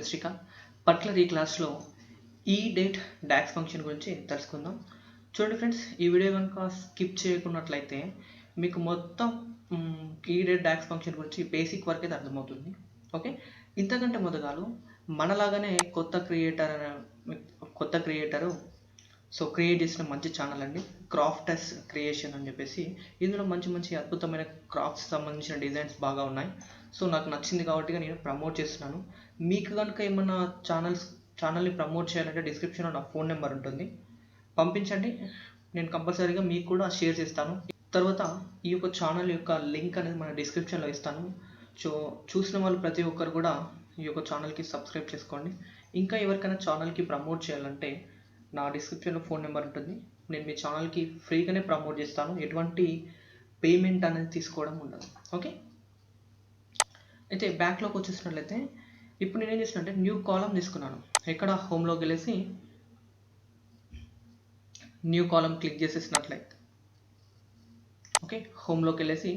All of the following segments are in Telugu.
శ్రీకాంత్. పర్టికులర్ ఈ క్లాస్లో ఈ డేట్ డాక్స్ ఫంక్షన్ గురించి తెలుసుకుందాం. చూడండి ఫ్రెండ్స్, ఈ వీడియో కనుక స్కిప్ చేయకున్నట్లయితే మీకు మొత్తం ఈ డేట్ డాక్స్ ఫంక్షన్ గురించి బేసిక్ వరకు అయితే అర్థమవుతుంది. ఓకే, ఇంతకంటే మొదగాలు మనలాగానే కొత్త క్రియేటరు క్రియేట్ చేసిన మంచి ఛానల్ అండి, క్రాఫ్టర్స్ క్రియేషన్ అని చెప్పేసి. ఇందులో మంచి మంచి అద్భుతమైన క్రాఫ్ట్స్ సంబంధించిన డిజైన్స్ బాగా ఉన్నాయి. నాకు నచ్చింది కాబట్టి నేను ప్రమోట్ చేస్తున్నాను. మీకు కనుక ఏమన్నా ఛానల్ని ప్రమోట్ చేయాలంటే డిస్క్రిప్షన్లో నా ఫోన్ నెంబర్ ఉంటుంది, పంపించండి. నేను కంపల్సరీగా మీకు కూడా షేర్ చేస్తాను. తర్వాత ఈ యొక్క ఛానల్ యొక్క లింక్ అనేది మన డిస్క్రిప్షన్లో ఇస్తాను. చూసిన వాళ్ళు ప్రతి ఒక్కరు కూడా ఈ యొక్క ఛానల్కి సబ్స్క్రైబ్ చేసుకోండి. ఇంకా ఎవరికైనా ఛానల్కి ప్రమోట్ చేయాలంటే నా డిస్క్రిప్షన్లో ఫోన్ నెంబర్ ఉంటుంది. నేను మీ ఛానల్కి ఫ్రీగానే ప్రమోట్ చేస్తాను, ఎటువంటి పేమెంట్ అనేది తీసుకోవడం ఉండదు. ఓకే, అయితే బ్యాక్లోకి వచ్చేసినట్లయితే ఇప్పుడు నేనేం చేసినంటే న్యూ కాలం తీసుకున్నాను. ఎక్కడ హోమ్లోకి వెళ్ళేసి న్యూ కాలం క్లిక్ చేసేసినట్లయితే, ఓకే, హోమ్లోకి వెళ్ళేసి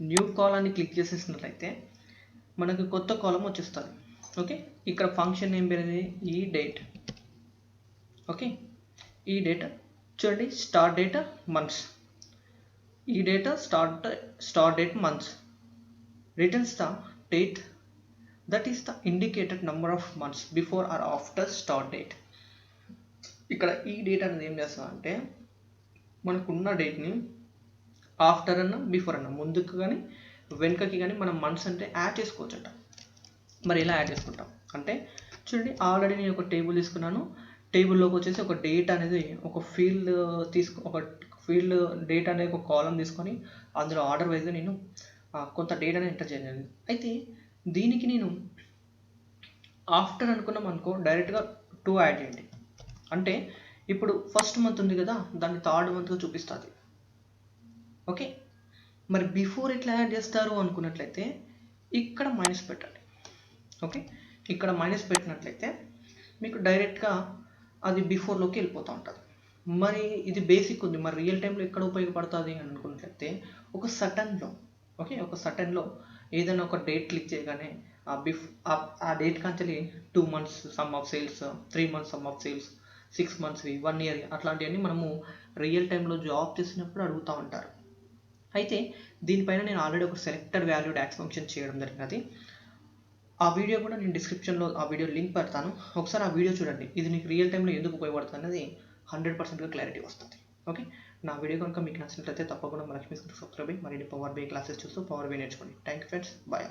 న్యూ కాలాన్ని క్లిక్ చేసేసినట్లయితే మనకు కొత్త కాలం వచ్చేస్తుంది. ఓకే, ఇక్కడ ఫంక్షన్ నేమ్ పేరు ఈ డేట్. ఓకే, ఈ డేట్ చూడండి, స్టార్ట్ డేట్ మంత్స్. ఈ date start date months returns the date that is the indicated number of months before or after start date. ఇక్కడ ఈ డేట్ అనేది ఏం చేస్తా అంటే మనకున్న డేట్ని ఆఫ్టర్ అన్న బిఫోర్ అన్న ముందుకు కానీ వెనుకకి కానీ మనం మంత్స్ అంటే యాడ్ చేసుకోవచ్చట. మరి ఎలా యాడ్ చేసుకుంటాం అంటే చూడండి, ఆల్రెడీ నేను ఒక టేబుల్ తీసుకున్నాను. టేబుల్లోకి వచ్చేసి ఒక డేట్ అనేది ఒక ఫీల్డ్ డేట్ అనేది ఒక కాలం తీసుకొని అందులో ఆర్డర్ వైజ్గా నేను కొంత డేటాని ఎంటర్ చేయాలి. అయితే దీనికి నేను ఆఫ్టర్ అనుకున్నాం అనుకో, డైరెక్ట్గా 2 యాడ్ చేయండి. అంటే ఇప్పుడు ఫస్ట్ మంత్ ఉంది కదా, దాన్ని థర్డ్ మంత్గా చూపిస్తుంది. ఓకే, మరి బిఫోర్ ఎట్లా యాడ్ చేస్తారు అనుకున్నట్లయితే ఇక్కడ మైనస్ పెట్టండి. ఓకే, ఇక్కడ మైనస్ పెట్టినట్లయితే మీకు డైరెక్ట్గా అది బిఫోర్లోకి వెళ్ళిపోతూ ఉంటుంది. మరి ఇది బేసిక్ ఉంది, మరి రియల్ టైంలో ఎక్కడ ఉపయోగపడుతుంది అని అనుకున్నట్లయితే ఒక సటన్లో ఏదైనా ఒక డేట్ క్లిక్ చేయగానే ఆ డేట్ కాంచెలి 2 months sum of sales, 3 months sum of sales, 6 months, 1 year అట్లాంటివన్నీ మనము రియల్ టైంలో జాబ్ చేసినప్పుడు అడుగుతూ ఉంటారు. అయితే దీనిపైన నేను ఆల్రెడీ ఒక సెలెక్టెడ్ వాల్యూ డాక్స్ ఫంక్షన్ చేయడం జరిగినది. ఆ వీడియో కూడా నేను డిస్క్రిప్షన్లో ఆ వీడియో లింక్ పెడతాను. ఒకసారి ఆ వీడియో చూడండి. ఇది నీకు రియల్ టైంలో ఎందుకు ఉపయోగపడుతుంది అనేది 100%గా క్లారిటీ వస్తుంది. ఓకే, నా వీడియో కనుక మీకు నచ్చినట్లయితే తప్పకుండా మన లక్ష్మీ సబ్స్క్రైబ్ అయ్యి మరిన్ని పవర్ బై క్లాసెస్ చూస్తూ పవర్ బై నేర్చుకోండి. Thank you friends, bye.